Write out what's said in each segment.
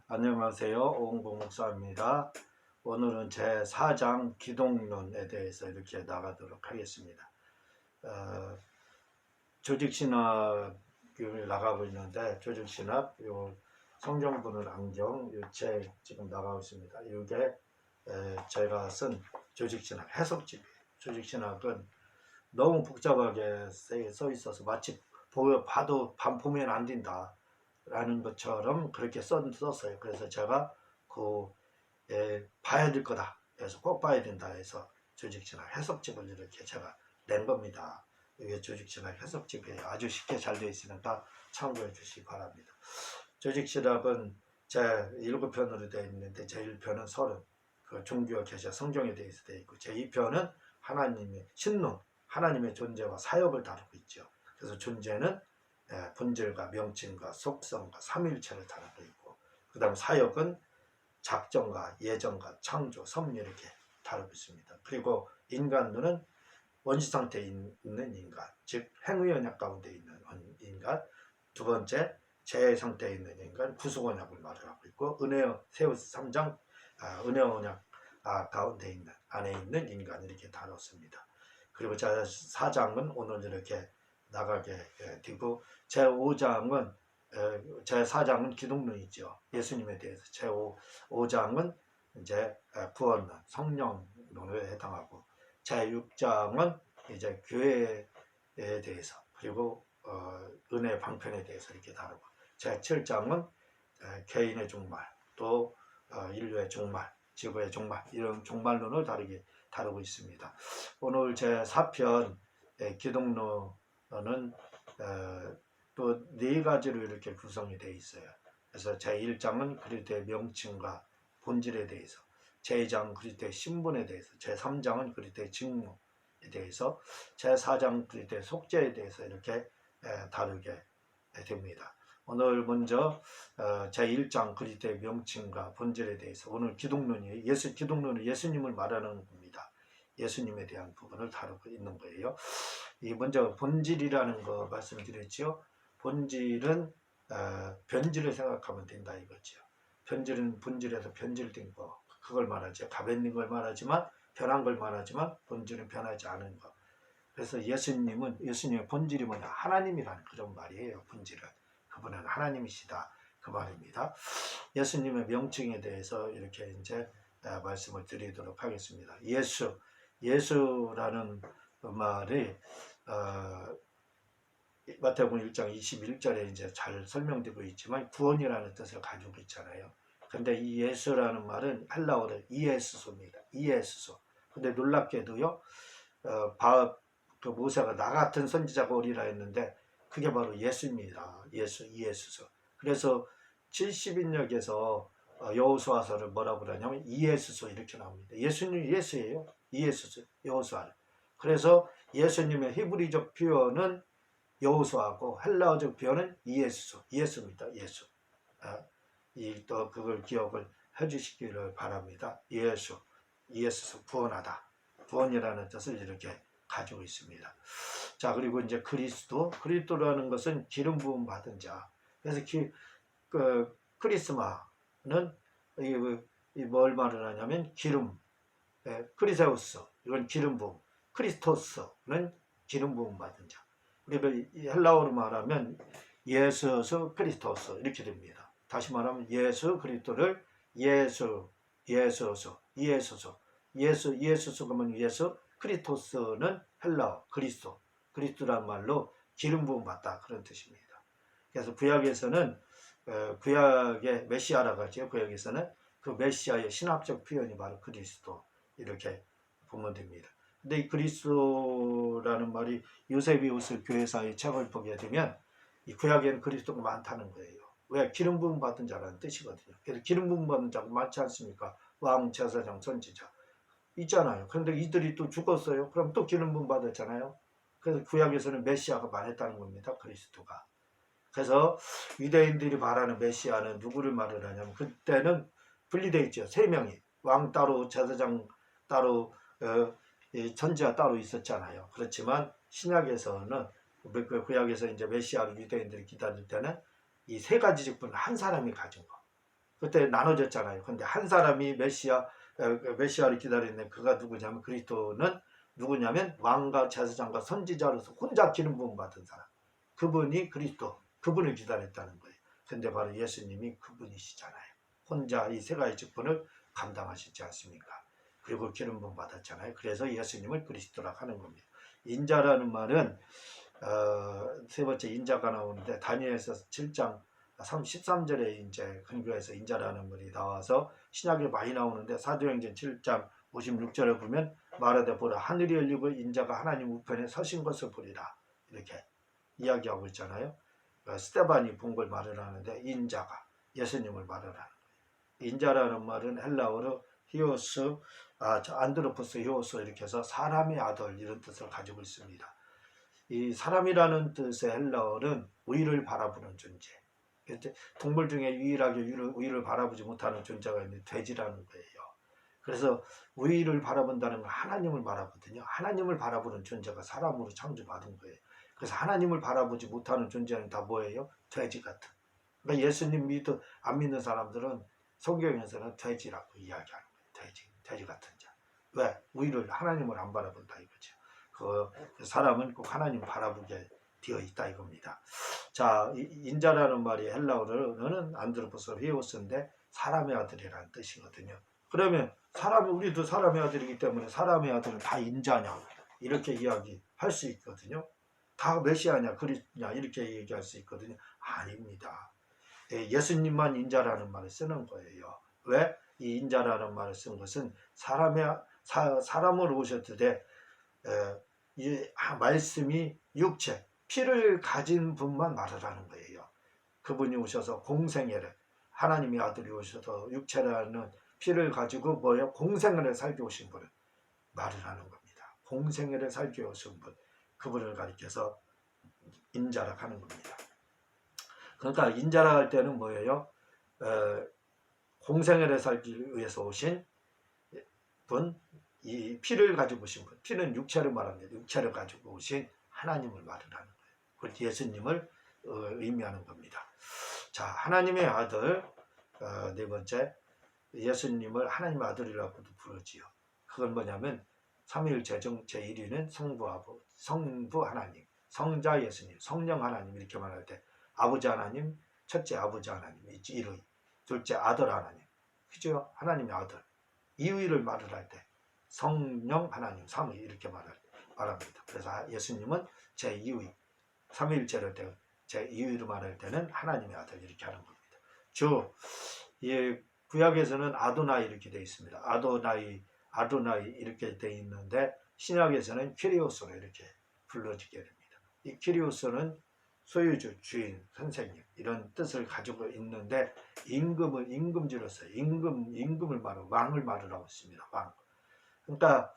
안녕하세요. 오은국 목사입니다. 오늘은 제 4장 기독론에 대해서 이렇게 나가도록 하겠습니다. 조직신학을 나가고 있는데, 조직신학, 성경분을 안경, 이 책 지금 나가고 있습니다. 이게 제가 쓴 조직신학 해석집이에요. 조직신학은 너무 복잡하게 써 있어서 마치 봐도 보면 안 된다 라는 것처럼 그렇게 썼어요. 그래서 제가 봐야 될 거다. 그래서 꼭 봐야 된다 해서 조직신학 해석집을 이렇게 제가 낸 겁니다. 이게 조직신학 해석집이에요. 아주 쉽게 잘 되어 있으니까 참고해 주시기 바랍니다. 조직신학은 제 7편으로 되어 있는데, 제 1편은 30, 그 종교와 계시와 성경에 대해서 되어 있고, 제 2편은 하나님의 신론, 하나님의 존재와 사역을 다루고 있죠. 그래서 존재는 본질과 명칭과 속성과 삼위일체를 다루고 있고, 그 다음 사역은 작정과 예정과 창조, 섭리 이렇게 다루고 있습니다. 그리고 인간론은 원시 상태에 있는 인간, 즉 행위 언약 가운데 있는 인간, 두 번째 재해 상태에 있는 인간, 구속 언약을 말하고 있고, 세우스 3장 은혜 언약 가운데 있는 안에 있는 인간 이렇게 다뤘습니다. 그리고 제 4장은 오늘 이렇게 나가게 되고, 제 5장은 제 4장은 기독론이죠. 예수님에 대해서. 제 5장은 이제 구원론, 성령론에 해당하고, 제 6장은 이제 교회에 대해서, 그리고 은혜 방편에 대해서 이렇게 다루고, 제 7장은 개인의 종말, 또 인류의 종말, 지구의 종말, 이런 종말론을 다루고 있습니다. 오늘 제 4편 기독론은 또 4가지로 이렇게 구성이 되어 있어요. 그래서 제 1장은 그리스도의 명칭과 본질에 대해서, 제 2장은 그리스도의 신분에 대해서, 제 3장은 그리스도의 직무에 대해서, 제 4장은 그리스도의 속죄에 대해서 이렇게 다루게 됩니다. 오늘 먼저 제 1장 그리스도의 명칭과 본질에 대해서, 오늘 기독론이 기독론은 예수님을 말하는 겁니다. 예수님에 대한 부분을 다루고 있는 거예요. 먼저 본질이라는 거 말씀드렸죠. 본질은 변질을 생각하면 된다 이거죠. 변질은 본질에서 변질된 거, 그걸 말하죠. 가변된 걸 말하지만, 변한 걸 말하지만, 본질은 변하지 않은 거. 그래서 예수님의 본질이 뭐냐? 하나님이라는 그런 말이에요. 본질은 그분은 하나님이시다 그 말입니다. 예수님의 명칭에 대해서 이렇게 이제 말씀을 드리도록 하겠습니다. 예수라는 말이 마태복음 1장 21절에 이제 잘 설명되고 있지만, 구원이라는 뜻을 가지고 있잖아요. 근데 이 예수라는 말은 헬라어로 이에스소입니다. 이에스소. 근데 놀랍게도요, 그 모세가 나 같은 선지자가 오리라 했는데, 그게 바로 예수입니다. 이에스소. 그래서 70인역에서 여호수아서를 뭐라고 그러냐면 이에스소 이렇게 나옵니다. 예수님이 예수예요. 이에스소, 여호수아. 그래서 예수님의 히브리적 표현은 여호수아고, 헬라어적 표현은 이에스소, 예수입니다. 예수. 또 그걸 기억을 해주시기를 바랍니다. 이에스소, 구원하다. 구원이라는 뜻을 이렇게 가지고 있습니다. 자, 그리고 이제 그리스도라는 것은 기름 부음 받은 자. 그래서 크리스마는 뭘 말을 하냐면 기름, 크리세우스, 이건 기름 부음, 크리스토스는 기름 부음 받은 자. 그리고 헬라어로 말하면 예수스 크리스토스 이렇게 됩니다. 다시 말하면 예수 그리스도를 예수스 그러면 예수, 크리스토스는 헬라어 그리스도란 말로 기름 부음 받다 그런 뜻입니다. 그래서 구약에서는 구약의 메시아라고 하죠. 구약에서는 그 메시아의 신학적 표현이 바로 그리스도 이렇게 보면 됩니다. 근데 이 그리스도라는 말이 요세비우스 교회사의 책을 보게 되면 이 구약에는 그리스도가 많다는 거예요. 왜? 기름 부음 받은 자라는 뜻이거든요. 그래서 기름 부음 받은 자가 많지 않습니까? 왕, 제사장, 선지자 있잖아요. 그런데 이들이 또 죽었어요. 그럼 또 기름 부음 받았잖아요. 그래서 구약에서는 메시아가 많았다는 겁니다. 그리스도가. 그래서 유대인들이 말하는 메시아는 누구를 말을 하냐면, 그때는 분리되어 있죠. 3명이 왕 따로, 제사장 따로, 선지자 따로 있었잖아요. 그렇지만 신약에서는, 구약에서 이제 메시아를 유대인들이 기다릴 때는 이 3가지 직분을 한 사람이 가진 거. 그때 나눠졌잖아요. 근데 한 사람이 메시아를 기다리는데 그가 누구냐면 그리스도는 누구냐면 왕과 제사장과 선지자로서 혼자 기름 부음 받은 사람. 그분이 그리스도, 그분을 기다렸다는 거예요. 근데 바로 예수님이 그분이시잖아요. 혼자 이 세 가지 직분을 감당하시지 않습니까? 그리고 기름 부음 받았잖아요. 그래서 예수님을 그리스도라고 하는 겁니다. 인자라는 말은 세 번째 인자가 나오는데 다니엘서 7장 13절에 이제 근거해서 인자라는 말이 나와서 신약에 많이 나오는데 사도행전 7장 56절에 보면 말하되 보라 하늘이 열리고 인자가 하나님 우편에 서신 것을 보리라 이렇게 이야기하고 있잖아요. 스테반이 본 걸 말을 하는데 인자가 예수님을 말을 하는 거예요. 인자라는 말은 헬라어로 히오스, 안드로포스 히오스 이렇게 해서 사람의 아들 이런 뜻을 가지고 있습니다. 이 사람이라는 뜻의 헬라어는 우위를 바라보는 존재. 동물 중에 유일하게 우위를 바라보지 못하는 존재가 있는 돼지라는 거예요. 그래서 우위를 바라본다는 건 하나님을 바라보거든요. 하나님을 바라보는 존재가 사람으로 창조받은 거예요. 그래서 하나님을 바라보지 못하는 존재는 다 뭐예요? 돼지 같은. 그러니까 예수님 안 믿는 사람들은 성경에서는 돼지라고 이야기하는 거예요. 돼지 같은 자. 왜? 우위를 하나님을 안 바라본다 이거죠. 그 사람은 꼭 하나님 바라보게 되어 있다 이겁니다. 자, 인자라는 말이 헬라어로는 안드로포스 히오스인데 사람의 아들이라는 뜻이거든요. 그러면 우리도 사람의 아들이기 때문에 사람의 아들은 다 인자냐 이렇게 이야기할 수 있거든요. 다 메시아냐 그리스도냐 이렇게 얘기할 수 있거든요. 아닙니다. 예수님만 인자라는 말을 쓰는 거예요. 왜? 이 인자라는 말을 쓴 것은 사람으로 오셨는데 이 말씀이 육체, 피를 가진 분만 말을 하는 거예요. 그분이 오셔서 공생애를 하나님의 아들이 오셔서 육체라는 피를 가지고 공생애를 살게 오신 분을 말을 하는 겁니다. 공생애를 살게 오신 분, 그분을 가리켜서 인자라고 하는 겁니다. 그러니까 인자라고 할 때는 뭐예요? 공생애를 살기 위해서 오신 분, 이 피를 가지고 오신 분, 피는 육체를 말합니다. 육체를 가지고 오신 하나님을 말을 하는 거예요. 그걸 예수님을 의미하는 겁니다. 자, 하나님의 아들, 네 번째, 예수님을 하나님의 아들이라고도 부르지요. 그건 뭐냐면 삼위일체 제1위는 성부 하나님, 성자 예수님, 성령 하나님 이렇게 말할 때 아버지 하나님, 첫째 아버지 하나님, 1위, 둘째 아들 하나님, 그죠? 하나님의 아들. 2위를 말을 할 때 성령 하나님 3위 이렇게 말합니다. 그래서 예수님은 제2위 3위일체를 제2위로 말할 때는 하나님의 아들 이렇게 하는 겁니다. 이 구약에서는 아도나이 이렇게 되어 있습니다. 아도나이 이렇게 되어 있는데 신약에서는 키리오스로 이렇게 불러지게 됩니다. 이 키리오스는 소유주, 주인, 선생님 이런 뜻을 가지고 있는데 임금주로서 임금을 왕을 말을 하고 있습니다. 왕. 그러니까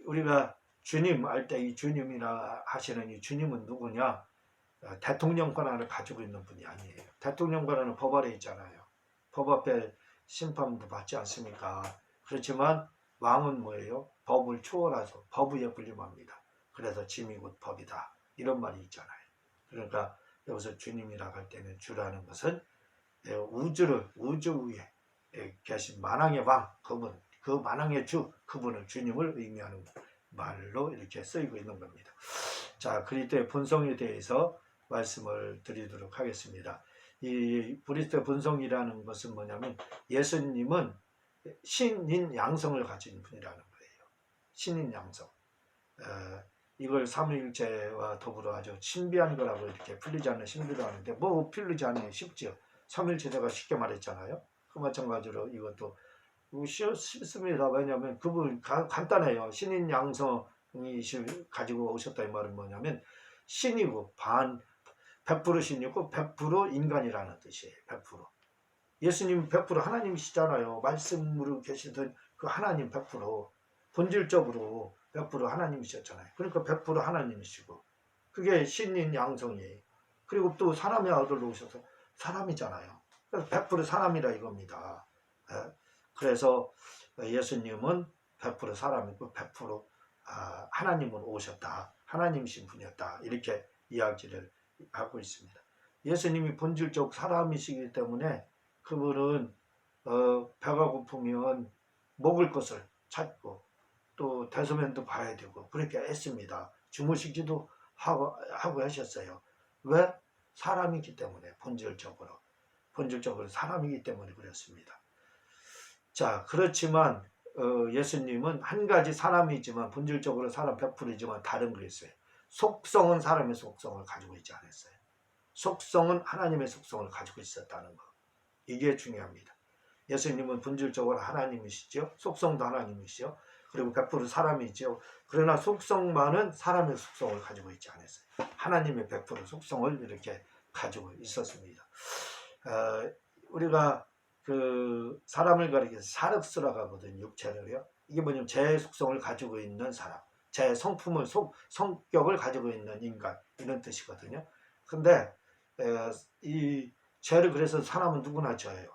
우리가 주님 할 때 이 주님이라 하시는 이 주님은 누구냐? 대통령 권한을 가지고 있는 분이 아니에요. 대통령 권한은 법 아래 있잖아요. 법 앞에 심판도 받지 않습니까? 그렇지만 왕은 뭐예요? 법을 초월해서 법 위에 군림합니다. 그래서 짐이 곧 법이다. 이런 말이 있잖아요. 그러니까 여기서 주님이라고 할 때는 주라는 것은 우주 위에 계신 만왕의 왕, 그 만왕의 주, 그분을 주님을 의미하는 말로 이렇게 쓰이고 있는 겁니다. 자, 그리스도의 본성에 대해서 말씀을 드리도록 하겠습니다. 이 그리스도의 본성이라는 것은 뭐냐면 예수님은 신인 양성을 가진 분이라는 거예요. 신인 양성. 이걸 삼위일체와 더불어 아주 신비한 거라고 이렇게 풀리지 않는 신비로 하는데 풀리지 않는 쉽지요. 삼위일체가 쉽게 말했잖아요. 그 마찬가지로 이것도 쉽습니다. 왜냐하면 그분 간단해요. 신인 양성이 가지고 오셨다 이 말은 뭐냐면 신이고 100% 신이고 100% 인간이라는 뜻이에요. 100%. 예수님 100% 하나님이시잖아요. 말씀으로 계시던 그 하나님 100% 본질적으로 100% 하나님이셨잖아요. 그러니까 100% 하나님이시고 그게 신인 양성이에요. 그리고 또 사람의 아들로 오셔서 사람이잖아요. 그래서 100% 사람이라 이겁니다. 그래서 예수님은 100% 사람이고 100% 하나님으로 오셨다. 하나님이신 분이었다. 이렇게 이야기를 하고 있습니다. 예수님이 본질적 사람이시기 때문에 그분은 배가 고프면 먹을 것을 찾고 또 대소면도 봐야 되고 그렇게 했습니다. 주무시기도 하고 하셨어요. 왜? 사람이기 때문에 본질적으로 사람이기 때문에 그렇습니다. 자, 그렇지만 예수님은 한 가지 사람이지만 본질적으로 사람 100%이지만 다른 거 있어요. 속성은 사람의 속성을 가지고 있지 않았어요. 속성은 하나님의 속성을 가지고 있었다는 거. 이게 중요합니다. 예수님은 본질적으로 하나님이시죠. 속성도 하나님이시죠. 그리고 100% 사람이죠. 그러나 속성만은 사람의 속성을 가지고 있지 않았어요. 하나님의 100% 속성을 이렇게 가지고 있었습니다. 우리가 그 사람을 가리켜서 사륵스라고 하거든요. 육체를요. 이게 뭐냐면 제 속성을 가지고 있는 사람, 제 성품을 성격을 가지고 있는 인간 이런 뜻이거든요. 근데 이 죄를 그래서 사람은 누구나 져요.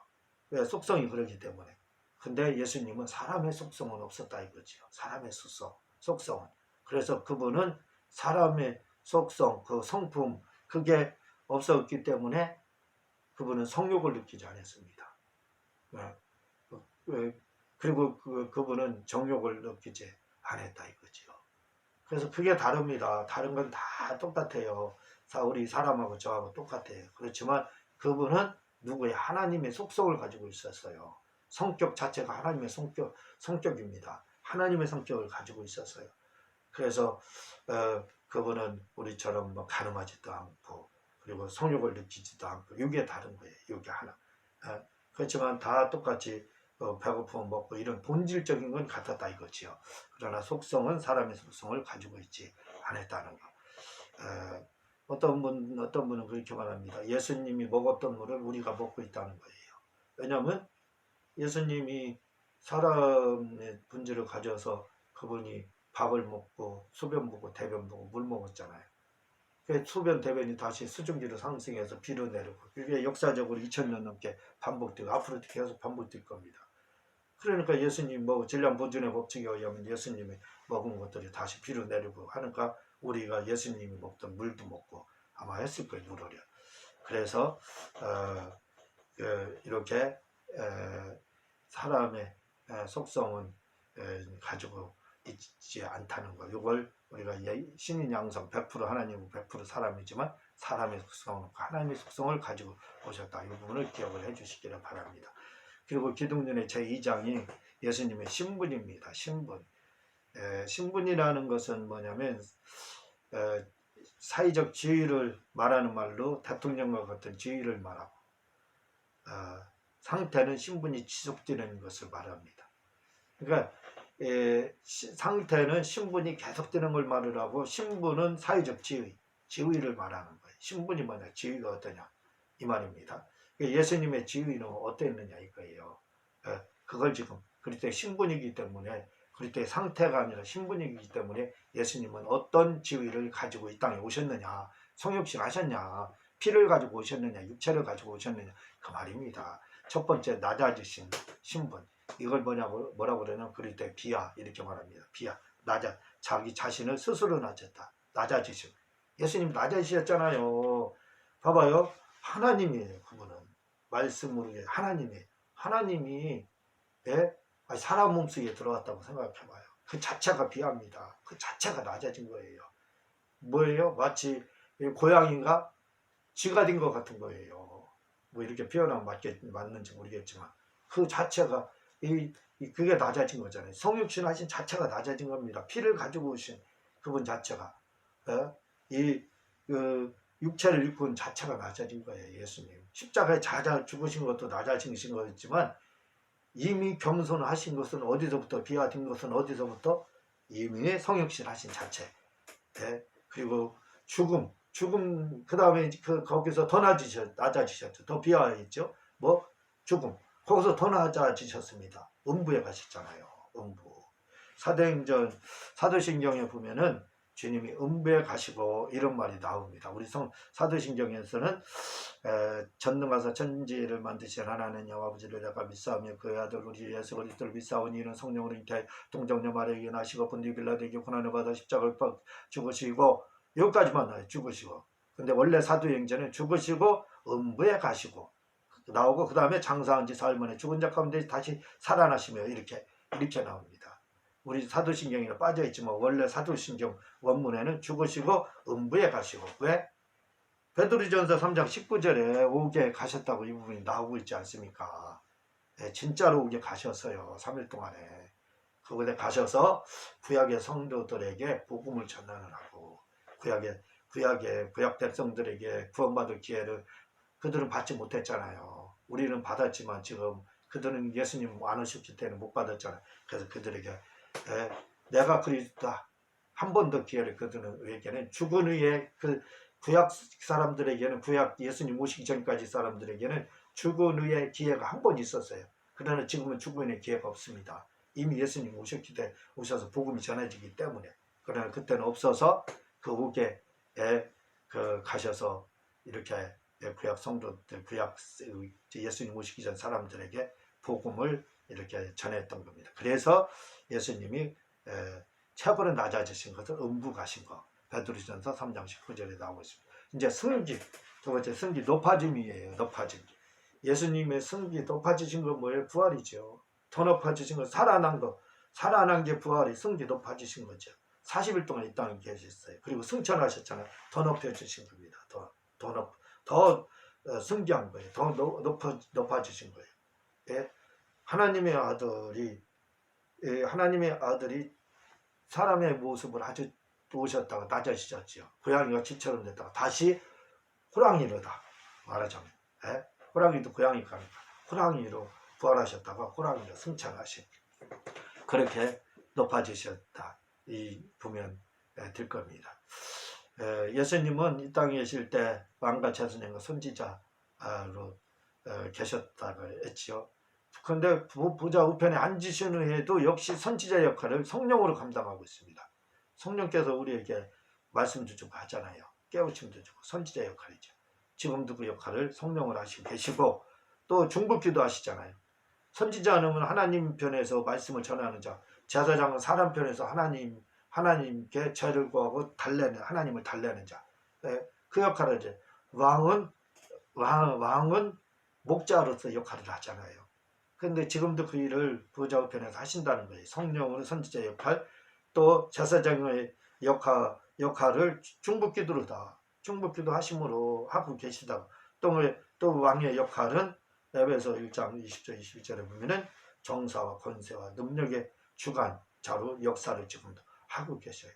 왜? 속성이 그러기 때문에. 근데 예수님은 사람의 속성은 없었다 이거죠. 사람의 속성은. 그래서 그분은 사람의 속성, 그 성품 그게 없었기 때문에 그분은 성욕을 느끼지 않았습니다. 그리고 그분은 정욕을 느끼지 않았다 이거죠. 그래서 그게 다릅니다. 다른 건 다 똑같아요. 우리 사람하고 저하고 똑같아요. 그렇지만 그분은 누구의 하나님의 속성을 가지고 있었어요. 성격 자체가 하나님의 성격입니다. 하나님의 성격을 가지고 있었어요. 그래서 그분은 우리처럼 뭐 가늠하지도 않고 그리고 성욕을 느끼지도 않고 이게 다른 거예요. 이게 하나. 그렇지만 다 똑같이 배고프면 먹고 이런 본질적인 건 같았다 이거지요. 그러나 속성은 사람의 속성을 가지고 있지 않았다는 거. 어떤 분은 그렇게 말합니다. 예수님이 먹었던 물을 우리가 먹고 있다는 거예요. 왜냐하면 예수님이 사람의 본질을 가져서 그분이 밥을 먹고 소변 보고 대변 보고 물 먹었잖아요. 소변 대변이 다시 수증기로 상승해서 비로 내리고 이게 역사적으로 2000년 넘게 반복되고 앞으로도 계속 반복될 겁니다. 그러니까 예수님 질량 보존의 법칙에 의하면 예수님이 먹은 것들이 다시 비로 내리고 하니까 우리가 예수님이 먹던 물도 먹고 아마 했을 거예요. 물어려. 그래서 이렇게 사람의 속성은 가지고 있지 않다는 거. 이걸 우리가 신인 양성 100% 하나님은 100% 사람이지만 사람의 속성, 하나님의 속성을 가지고 오셨다. 이 부분을 기억을 해주시기를 바랍니다. 그리고 기독론의 제2장이 예수님의 신분입니다. 신분이라는 것은 뭐냐면 사회적 지위를 말하는 말로 대통령과 같은 지위를 말하고 상태는 신분이 지속되는 것을 말합니다. 그러니까 상태는 신분이 계속되는 걸 말을 하고 신분은 사회적 지위를 말하는 거예요. 신분이 뭐냐, 지위가 어떠냐 이 말입니다. 예수님의 지위는 어땠느냐 이거예요. 그걸 지금 그때 신분이기 때문에 그때 상태가 아니라 신분이기 때문에 예수님은 어떤 지위를 가지고 이 땅에 오셨느냐, 성육신 하셨냐, 피를 가지고 오셨느냐, 육체를 가지고 오셨느냐 그 말입니다. 첫 번째 낮아지신 신분. 이걸 뭐라고 그러냐면 그럴 때 비하 이렇게 말합니다. 비하, 자기 자신을 스스로 낮췄다. 낮아지심. 예수님 낮아지셨잖아요. 봐봐요. 하나님이에요. 그분은 말씀으로 하나님이 사람 몸속에 들어왔다고 생각해봐요. 그 자체가 비합니다. 그 자체가 낮아진 거예요. 뭐예요? 마치 고양이가 쥐가 된 것 같은 거예요. 뭐 이렇게 표현하면 맞는지 모르겠지만 그 자체가 그게 낮아진 거잖아요. 성육신 하신 자체가 낮아진 겁니다. 피를 가지고 오신 그분 자체가 육체를 입고 온 자체가 낮아진 거예요. 예수님 십자가에 죽으신 것도 낮아지신 거였지만 이미 겸손하신 것은 어디서부터 비하된 것은 어디서부터 이미 성육신 하신 자체. 그리고 죽음 그 다음에 거기서 더 낮아지셨죠. 더 비하했죠. 죽음 거기서 더 낮아지셨습니다. 음부에 가셨잖아요. 음부. 사도신경에 보면은 주님이 음부에 가시고 이런 말이 나옵니다. 우리 사도신경에서는 전능하사 천지를 만드신 하나님 아버지를 내가 믿사오며 그의 아들 우리 예수 그리스도를 믿사오니 이는 성령으로 잉태하여 동정녀 마리아에게 나시고 본디오 빌라도에게 고난을 받아 십자가를 죽으시고 여기까지만 나요. 죽으시고 근데 원래 사도행전은 죽으시고 음부에 가시고 나오고 그 다음에 장사한 지 사흘 만에 죽은 자 가운데 다시 살아나시며 이렇게 나옵니다. 우리 사도신경에는 빠져있지만 원래 사도신경 원문에는 죽으시고 음부에 가시고 왜? 베드로전서 3장 19절에 옥에 가셨다고 이 부분이 나오고 있지 않습니까? 네, 진짜로 옥에 가셨어요. 3일 동안에. 그곳에 가셔서 구약의 성도들에게 복음을 전하는 하고 구약 백성들에게 구원받을 기회를 그들은 받지 못했잖아요. 우리는 받았지만 지금 그들은 예수님 안 오셨기 때문에 못 받았잖아요. 그래서 그들에게 내가 그리스도다. 한 번 더 기회를 그들에게는 죽은 후에 그 구약 사람들에게는 구약 예수님 오시기 전까지 사람들에게는 죽은 후에 기회가 한 번 있었어요. 그러나 지금은 죽음의 기회가 없습니다. 이미 예수님 오셔서 복음이 전해지기 때문에. 그러나 그때는 없어서 그 옥에 가셔서 이렇게 구약 성도들, 구약 예수님 오시기 전 사람들에게 복음을 이렇게 전했던 겁니다. 그래서 예수님이 체벌에 낮아지신 것을 음부 가신 거. 베드로전서 3장 19절에 나오고 있습니다. 이제 승기, 두 번째 승기 높아짐이에요. 높아짐. 예수님의 승기 높아지신 건 뭐예요? 부활이죠. 더 높아지신 건 살아난 거. 살아난 게 부활이 승기 높아지신 거죠. 40일 동안 이 땅에 계셨어요. 그리고 승천하셨잖아요. 더 높여주신 겁니다. 더 승기한 거예요. 더 높아지신 거예요. 예? 하나님의 아들이 사람의 모습을 아주 오셨다가 낮아지셨죠. 고양이가 쥐처럼 됐다가 다시 호랑이로다 말하자면 호랑이도 고양이가 아니까 호랑이로 부활하셨다가 호랑이로 승천하신 그렇게 높아지셨다 이 보면 될 겁니다. 예수님은 이 땅에 계실 때 왕과 자손과 선지자로 계셨다고 했지요. 그런데 보좌 우편에 앉으신 후에도 역시 선지자 역할을 성령으로 감당하고 있습니다. 성령께서 우리에게 말씀도 주고 하잖아요. 깨우침도 주고 선지자 역할이죠. 지금도 그 역할을 성령으로 하시고 계시고 또 중보기도 하시잖아요. 선지자는 하나님 편에서 말씀을 전하는 자, 제사장은 사람 편에서 하나님께 죄를 구하고 하나님을 달래는 자. 그 역할을 이제 왕은 목자로서 역할을 하잖아요. 그런데 지금도 그 일을 보좌 우편에서 하신다는 거예요. 성령으로 선지자 역할, 또 제사장의 역할을 중보기도로 하심으로 하고 계시다. 또 왕의 역할은 에베소 1장 20절 21절에 보면은 정사와 권세와 능력의 주관자로 역사를 지금도 하고 계셔요.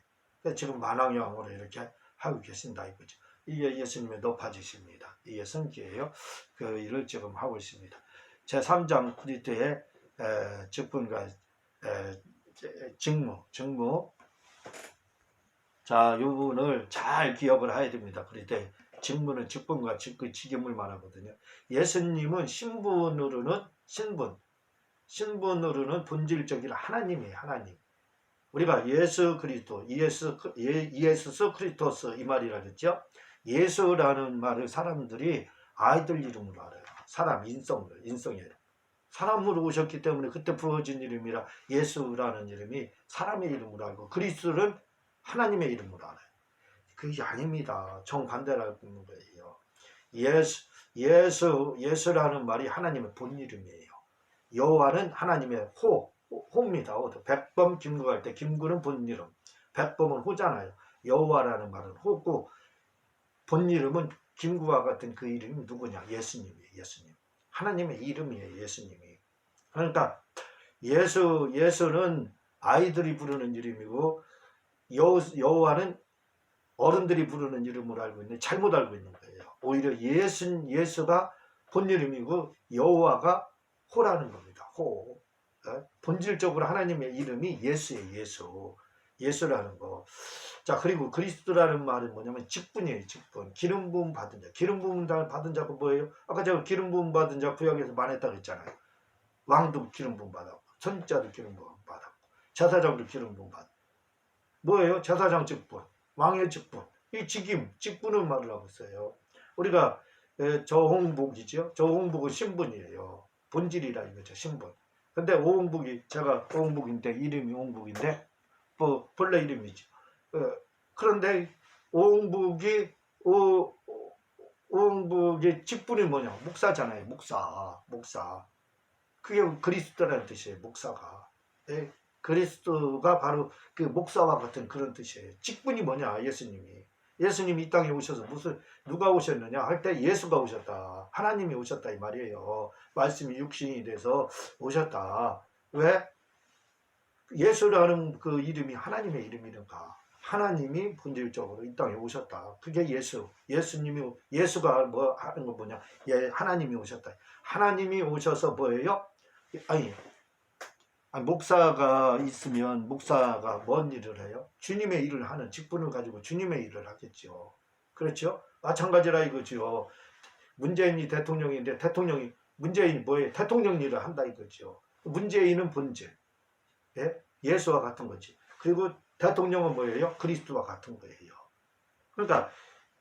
지금 만왕왕으로 이렇게 하고 계신다 이거죠. 이게 예수님의 높아지십니다. 이게 성기예요. 그 일을 지금 하고 있습니다. 제3장 그리스도의 직분과 직무. 자, 이 부분을 잘 기억을 해야 됩니다. 그리스도의 직무는 직분과 직임을 말하거든요. 예수님은 신분으로는 본질적인 하나님이에요. 하나님. 우리가 예수 그리스도, 예수 크리스토스 이 말이라 그랬죠. 예수라는 말을 사람들이 아이들 이름으로 알아요. 사람 인성이에요. 사람으로 오셨기 때문에 그때 부어진 이름이라 예수라는 이름이 사람의 이름으로 알고 그리스도는 하나님의 이름으로 알아요. 그게 아닙니다. 정반대라는 거예요. 예수라는 말이 하나님의 본 이름이에요. 여호와는 하나님의 호입니다. 백범 김구할 때 김구는 본 이름, 백범은 호잖아요. 여호와라는 말은 호고 본 이름은 김구와 같은 그 이름이 누구냐? 예수님이에요. 예수님. 하나님의 이름이에요. 예수님이. 그러니까 예수는 아이들이 부르는 이름이고 여호와는 어른들이 부르는 이름으로 알고 있는데 잘못 알고 있는 거예요. 오히려 예수가 본 이름이고 여호와가 호라는 겁니다. 호. 본질적으로 하나님의 이름이 예수예요. 예수라는 거. 자, 그리고 그리스도라는 말은 뭐냐면 직분이에요. 직분. 기름 부음 받은 자. 기름 부음 받은 자가 뭐예요? 아까 제가 기름 부음 받은 자 구약에서 말했다고 했잖아요. 왕도 기름 부음 받았고 선지자도 기름 부음 받았고 제사장도 기름 부음 받았고 뭐예요? 제사장 직분, 왕의 직분. 이 직분은 말을 하고 있어요. 우리가 저홍복이죠. 저홍복은 신분이에요. 본질이라 이거죠. 신분. 근데 제가 오홍복인데 이름이 오홍복인데 뭐 본래 이름이죠. 그런데 오홍복이 오응복의 직분이 뭐냐? 목사잖아요. 목사. 그게 그리스도라는 뜻이에요. 목사가. 예? 그리스도가 바로 그 목사와 같은 그런 뜻이에요. 직분이 뭐냐? 예수님이 이 땅에 오셔서 누가 오셨느냐 할 때 예수가 오셨다. 하나님이 오셨다 이 말이에요. 말씀이 육신이 돼서 오셨다. 왜? 예수라는 그 이름이 하나님의 이름이니까. 하나님이 본질적으로 이 땅에 오셨다. 그게 예수가 뭐 하는 거 뭐냐? 하나님이 오셨다. 하나님이 오셔서 뭐예요? 목사가 있으면 목사가 뭔 일을 해요? 주님의 일을 하는 직분을 가지고 주님의 일을 하겠죠. 그렇죠? 마찬가지라 이거죠. 문재인이 대통령인데 문재인이 뭐예요? 대통령 일을 한다 이거죠. 문재인은 본질. 예? 예수와 같은 거지. 그리고 대통령은 뭐예요? 그리스도와 같은 거예요. 그러니까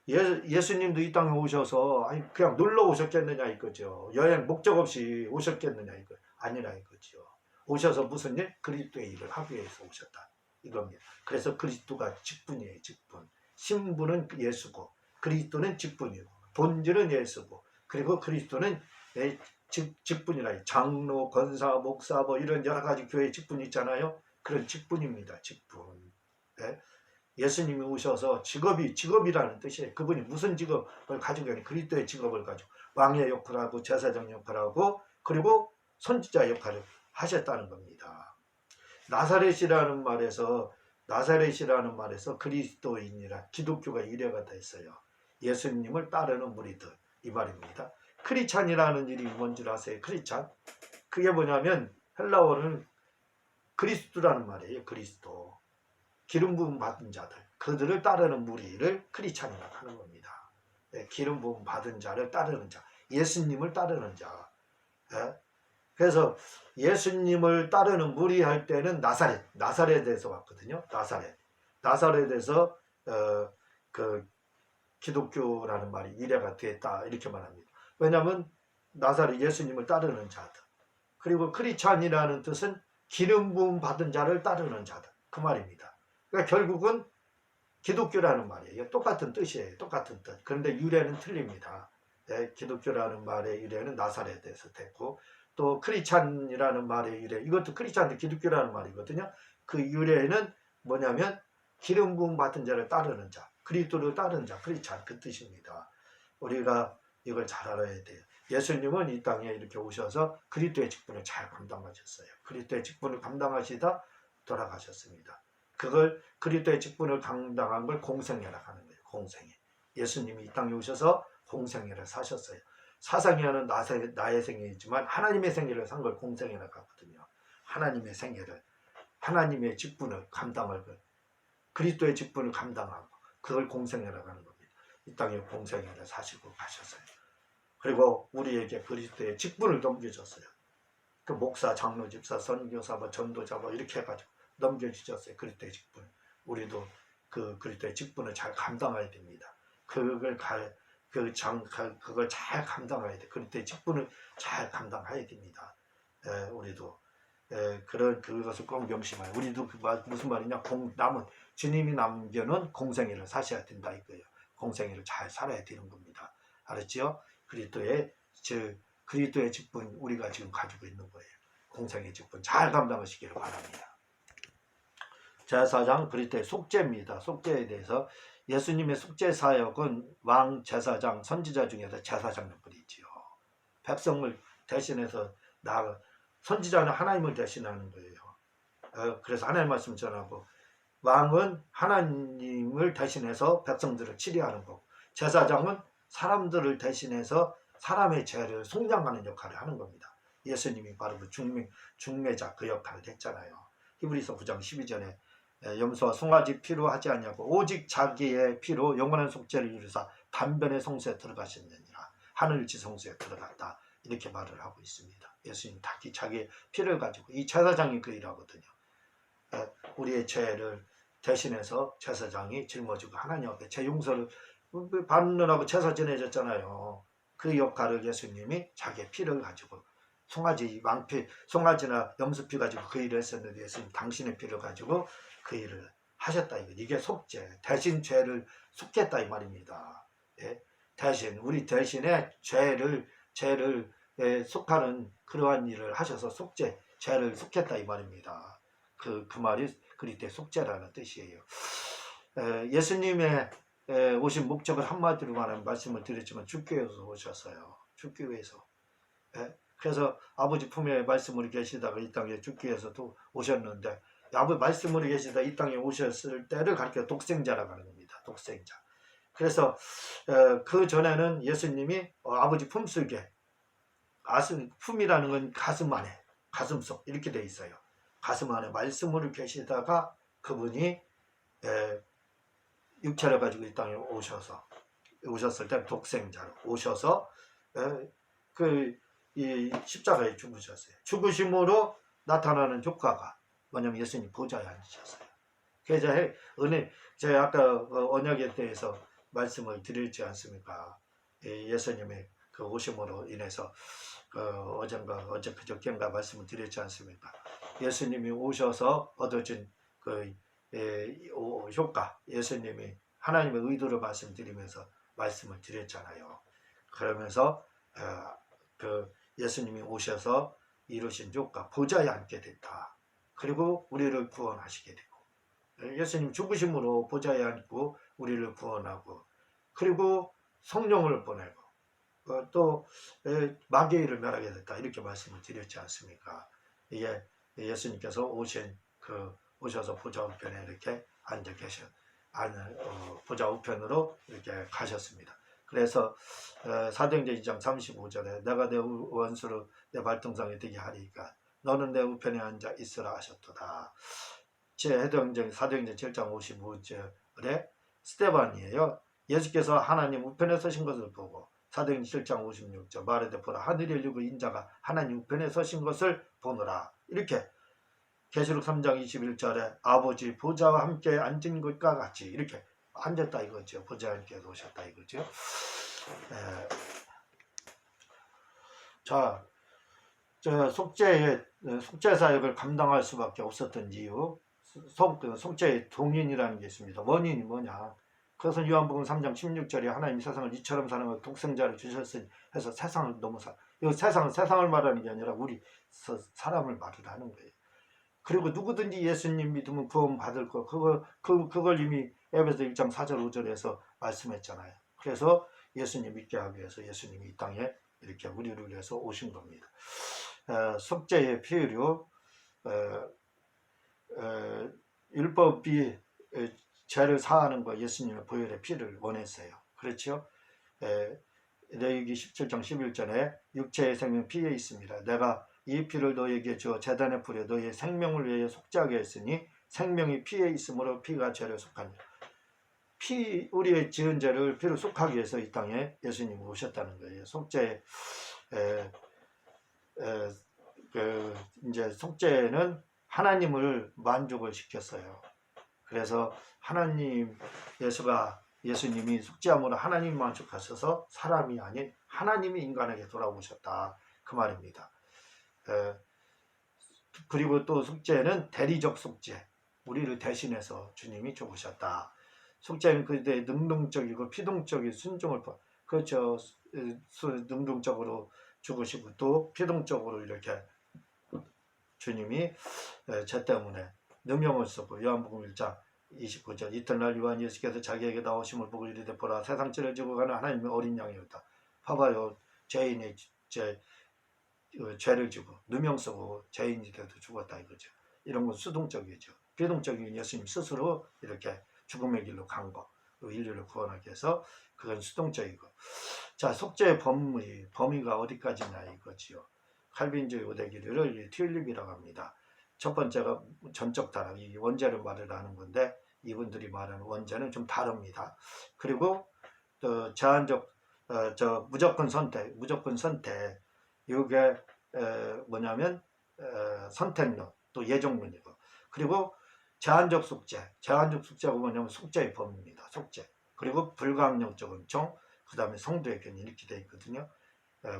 예수님도 이 땅에 오셔서 그냥 놀러 오셨겠느냐 이거죠. 여행 목적 없이 오셨겠느냐 이거 아니라 이거죠. 오셔서 무슨 일? 그리스도의 일을 하기 위해서 오셨다 이겁니다. 그래서 그리스도가 직분이에요. 직분. 신분은 예수고 그리스도는 직분이고 본질은 예수고 그리고 그리스도는 직분이라 장로, 권사, 목사 뭐 이런 여러 가지 교회 직분이 있잖아요. 그런 직분입니다. 직분. 네? 예수님이 오셔서 직업이라는 뜻이에요. 그분이 무슨 직업을 가지고 있는 그리스도의 직업을 가지고 왕의 역할하고 제사장 역할하고 그리고 선지자 역할을 하셨다는 겁니다. 나사렛이라는 말에서 그리스도인이라 기독교가 이래가 됐어요. 예수님을 따르는 무리들 이 말입니다. 크리찬이라는 이름이 뭔지 아세요? 크리찬? 그게 뭐냐면 헬라어는 그리스도라는 말이에요. 그리스도. 기름 부음 받은 자들, 그들을 따르는 무리를 크리찬이라고 하는 겁니다. 네, 기름 부음 받은 자를 따르는 자, 예수님을 따르는 자. 네? 그래서 예수님을 따르는 무리 할 때는 나사렛에서 왔거든요. 나사렛에서 그 기독교라는 말이 이래가 됐다 이렇게 말합니다. 왜냐하면 나사렛 예수님을 따르는 자들. 그리고 크리찬이라는 뜻은 기름 부음 받은 자를 따르는 자들 그 말입니다. 그러니까 결국은 기독교라는 말이에요. 똑같은 뜻이에요. 똑같은 뜻. 그런데 유래는 틀립니다. 네, 기독교라는 말의 유래는 나사렛에서 됐고 또 크리찬이라는 말의 유래 이것도 크리찬도 기독교라는 말이거든요. 그 유래는 뭐냐면 기름 부음 받은 자를 따르는 자, 그리스도를 따르는 자, 크리찬 그 뜻입니다. 우리가 이걸 잘 알아야 돼요. 예수님은 이 땅에 이렇게 오셔서 그리스도의 직분을 잘 감당하셨어요. 그리스도의 직분을 감당하시다 돌아가셨습니다. 그걸 그리스도의 직분을 감당한 걸 공생애라고 하는 거예요. 공생애. 예수님이 이 땅에 오셔서 공생애를 사셨어요. 사상애는 나의 생애이지만 하나님의 생애를 산 걸 공생애라고 하거든요. 하나님의 생애를 하나님의 직분을 감당할 것 그리스도의 직분을 감당하고 그걸 공생애라고 하는 겁니다. 이 땅에 공생애를 사시고 가셨어요. 그리고 우리에게 그리스도의 직분을 넘겨줬어요. 그 목사, 장로, 집사, 선교사, 전도자 이렇게 해가지고 넘겨주셨어요. 그리스도의 직분. 우리도 그 그리스도의 직분을 잘 감당해야 됩니다. 그걸 잘 감당해야 돼. 그리스도의 직분을 잘 감당해야 됩니다. 우리도 그것을 꼭 명심해요. 우리도 무슨 말이냐? 주님이 남겨놓은 공생애를 사셔야 된다 이거예요. 공생애를 잘 살아야 되는 겁니다. 알았죠? 그리스도의 직분 우리가 지금 가지고 있는 거예요. 공생의 직분 잘 감당하시기를 바랍니다. 제사장 그리스도의 속죄입니다. 속죄에 대해서 예수님의 속죄 사역은 왕, 제사장, 선지자 중에서 제사장 역할이지요. 백성을 대신해서 선지자는 하나님을 대신하는 거예요. 그래서 하나님 말씀 전하고 왕은 하나님을 대신해서 백성들을 치료하는 거고 제사장은 사람들을 대신해서 사람의 죄를 속량하는 역할을 하는 겁니다. 예수님이 바로 그 중매자 그 역할을 했잖아요. 히브리서 9장 12절에 염소와 송아지 피로 하지 않냐고 오직 자기의 피로 영원한 속죄를 이루사 단변의 성소에 들어가셨느니라. 하늘지 성소에 들어갔다. 이렇게 말을 하고 있습니다. 예수님 자기의 피를 가지고 이 제사장이 그 일하거든요. 우리의 죄를 대신해서 제사장이 짊어지고 하나님 앞에 죄 용서를 받느라고 제사 지내졌잖아요. 그 역할을 예수님이 자기의 피를 가지고 송아지나 염소피 가지고 그 일을 했었는데 예수님 당신의 피를 가지고 그 일을 하셨다. 이게 속죄, 대신 죄를 속겠다 이 말입니다. 예? 대신 우리 대신에 죄를 속하는 그러한 일을 하셔서 죄를 속했다 이 말입니다. 그 말이 그리스도의 속죄라는 뜻이에요. 예수님의 오신 목적을 한마디로 말하면 말씀을 드렸지만 죽기 위해서 오셨어요. 죽기 위해서. 예? 그래서 아버지 품에 말씀으로 계시다가 이 땅에 죽기 위해서도 오셨는데 아버지 말씀으로 계시다 이 땅에 오셨을 때를 가리켜 독생자라고 하는 겁니다. 독생자. 그래서 그 전에는 예수님이 아버지 품속에 품이라는 건 가슴 안에 가슴속 이렇게 돼 있어요. 가슴 안에 말씀으로 계시다가 그분이 육체를 가지고 이 땅에 오셨을 때 독생자로 오셔서 이 십자가에 죽으셨어요. 죽으심으로 나타나는 효과가 뭐냐면 예수님 보좌에 앉으셨어요. 그래서 제가 아까 언약에 대해서 말씀을 드렸지 않습니까? 예수님의 그 오심으로 인해서 어제 그저께인가 말씀을 드렸지 않습니까? 예수님이 오셔서 얻어진 그 효과, 예수님이 하나님의 의도를 말씀드리면서 말씀을 드렸잖아요. 그러면서 그 예수님이 오셔서 이루신 효과, 보좌에 앉게 됐다. 그리고 우리를 구원하시게 되고, 예수님 죽으심으로 보좌에 앉고 우리를 구원하고, 그리고 성령을 보내고, 또 마귀를 멸하게 됐다. 이렇게 말씀을 드렸지 않습니까? 이게 예수님께서 오셔서 보좌 우편에 이렇게 앉아 보좌 우편으로 이렇게 가셨습니다. 그래서 사도행전 2장 35절에 내가 내 원수를 내 발등상에 되게 하리까 너는 내 우편에 앉아 있으라 하셨도다. 사도행전 7장 55절에 스데반이에요. 예수께서 하나님 우편에 서신 것을 보고 사도행전 7장 56절 말하되 보라 하늘이 열리고 인자가 하나님 우편에 서신 것을 보노라. 이렇게 계시록 3장 21절에 아버지 보좌와 함께 앉은 것과 같이 이렇게 앉았다 이거죠. 보좌와 함께 오셨다 이거죠. 자, 속죄 사역을 감당할 수밖에 없었던 이유, 속죄의 동인이라는 게 있습니다. 원인이 뭐냐? 그것은 요한복음 3장 16절에 하나님이 세상을 이처럼 사랑하고 독생자를 주셨으니 해서 세상을 너무 이 세상을 말하는 게 아니라 우리 사람을 말하는 거예요. 그리고 누구든지 예수님 믿으면 구원 받을 거 그걸 이미 에베소 1장 4절 5절에서 말씀했잖아요. 그래서 예수님 믿게 하기 위해서 예수님이 이 땅에 이렇게 우리를 위해서 오신 겁니다. 속죄의 피의로 율법이 죄를 사하는 거 예수님의 보혈의 피를 원했어요. 그렇죠? 레위기 17장 11절에 육체의 생명 피에 있습니다. 내가 이 피를 너에게 주어 제단에 뿌려 너의 생명을 위해 속죄하게 했으니 생명이 피에 있으므로 피가 죄를 속하니라. 우리의 지은 죄를 피로 속하기 위해서 이 땅에 예수님이 오셨다는 거예요. 이제 속죄는 하나님을 만족을 시켰어요. 그래서 예수님이 속죄함으로 하나님 만족하셔서 사람이 아닌 하나님이 인간에게 돌아오셨다 그 말입니다. 그리고 또 속죄는 대리적 속죄, 우리를 대신해서 주님이 죽으셨다. 속죄는 그때 능동적이고 피동적인 순종을 그렇죠. 능동적으로 죽으시고 또 피동적으로 이렇게 주님이 죄 때문에 누명을 쓰고 요한복음 1장 29절 이튿날 요한 예수께서 자기에게 나오심을 보고 이르되 보라 세상 죄를 지고 가는 하나님의 어린 양이었다. 봐봐요. 죄인의 죄를 지고 누명 쓰고 죄인이 돼도 죽었다 이거죠. 이런 건 수동적이죠. 비동적인 예수님 스스로 이렇게 죽음의 길로 간 거, 인류를 구원하기 위해서 그건 수동적이고. 자, 속죄의 범위가 어디까지냐 이거지요. 칼빈주의 오대기를 튤립이라고 합니다. 첫 번째가 전적 타락, 이 원죄를 말을 하는 건데 이분들이 말하는 원죄는 좀 다릅니다. 그리고 또 제한적 무조건 선택 이게 뭐냐면 선택론 또 예정론이고, 그리고 제한적 속죄가 뭐냐면 속죄의 범위입니다. 속죄. 그리고 불가항력적 은총, 그 다음에 성도의 견인 이렇게 되어 있거든요.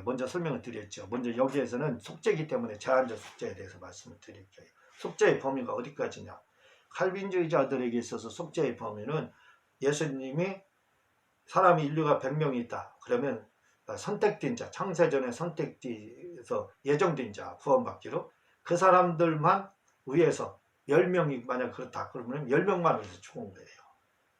먼저 설명을 드렸죠. 먼저 여기에서는 속죄이기 때문에 제한적 속죄에 대해서 말씀을 드릴게요. 속죄의 범위가 어디까지냐? 칼빈주의자들에게 있어서 속죄의 범위는 예수님이 사람이 인류가 100명이 있다. 그러면 선택된 자, 창세전에 선택돼서 예정된 자 구원받기로 그 사람들만 위해서 10명이 만약 그렇다 그러면 10명만 위해서 죽은 거예요.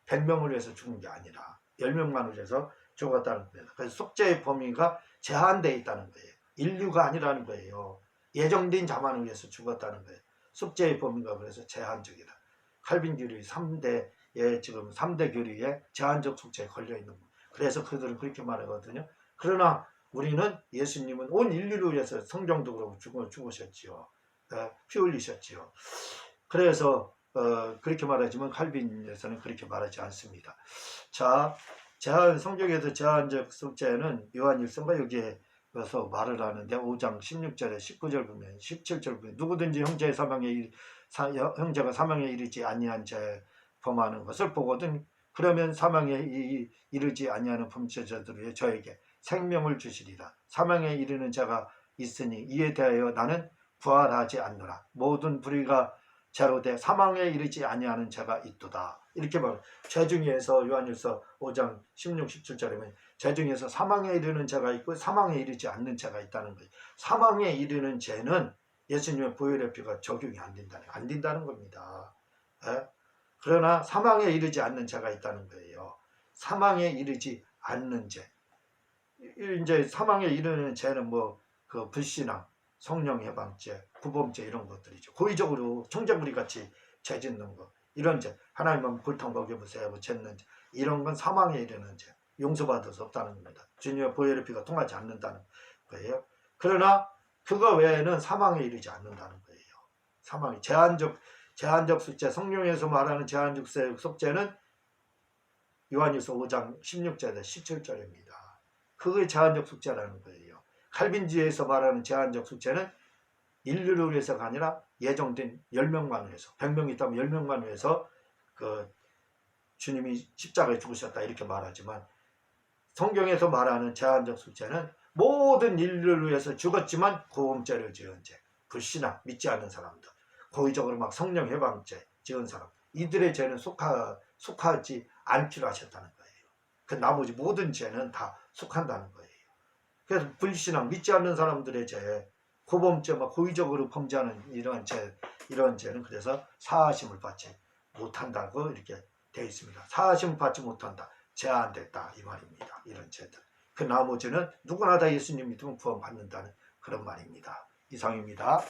100명을 위해서 죽은 게 아니라 10명만 위해서 죽었다는 거예요. 그래서 속죄의 범위가 제한되어 있다는 거예요. 인류가 아니라는 거예요. 예정된 자만을 위해서 죽었다는 거예요. 속죄의 범위가 그래서 제한적이다. 칼빈 교리 3대에 지금 3대 교리에 제한적 속죄에 걸려 있는 거예요. 그래서 그들은 그렇게 말하거든요. 그러나 우리는 예수님은 온 인류를 위해서 성경도 그렇고 죽으셨지요. 피 흘리셨지요. 그래서 그렇게 말하지만 칼빈에서는 그렇게 말하지 않습니다. 자, 성경에서 제한적 속죄는 요한일서가 여기에서 말을 하는데 5장 16절에 19절 보면 17절 보면 누구든지 형제가 사망에 이르지 아니한 죄 범하는 것을 보거든 그러면 사망에 이르지 아니하는 범죄자들을 저에게 생명을 주시리라. 사망에 이르는 자가 있으니 이에 대하여 나는 부활하지 않노라. 모든 불의가 죄로 돼 사망에 이르지 아니하는 자가 있도다. 이렇게 말해요. 죄 중에서 요한일서 5장 16, 17절에는 죄 중에서 사망에 이르는 자가 있고 사망에 이르지 않는 자가 있다는 거예요. 사망에 이르는 죄는 예수님의 보혈의 피가 적용이 안 된다는 겁니다. 에? 그러나 사망에 이르지 않는 자가 있다는 거예요. 사망에 이르지 않는 죄. 이제 사망에 이르는 죄는 뭐 그 불신앙, 성령 해방죄, 구범죄 이런 것들이죠. 고의적으로 청자부리 같이 죄 짓는 거 이런 죄, 하나님은 골탕 먹여보세요 하고 죄는 죄, 이런 건 사망에 이르는 죄, 용서받을 수 없다는 겁니다. 주님의 보혈의 피가 통하지 않는다는 거예요. 그러나 그거 외에는 사망에 이르지 않는다는 거예요. 사망이 제한적 속죄, 성령에서 말하는 제한적 속죄는 요한일서 5장 16절에서 17절입니다. 그게 제한적 속죄라는 거예요. 칼빈주의에서 말하는 제한적 속죄는 인류를 위해서가 아니라 예정된 10명만 위해서 100명이 있다면 10명만 위해서 그 주님이 십자가에 죽으셨다 이렇게 말하지만 성경에서 말하는 제한적 속죄는 모든 인류를 위해서 죽었지만 고범죄를 지은 죄, 불신앙, 믿지 않는 사람들, 고의적으로 막 성령 해방죄 지은 사람 이들의 죄는 속하지 않기로 하셨다는 거예요. 그 나머지 모든 죄는 다 속한다는 거예요. 그래서 불신앙, 믿지 않는 사람들의 죄, 고범죄, 막 고의적으로 범죄하는 이런 죄는 그래서 사하심을 받지 못한다고 이렇게 되어 있습니다. 사하심을 받지 못한다, 제한됐다 이 말입니다. 이런 죄들. 그 나머지는 누구나 다 예수님 믿으면 구원받는다는 그런 말입니다. 이상입니다.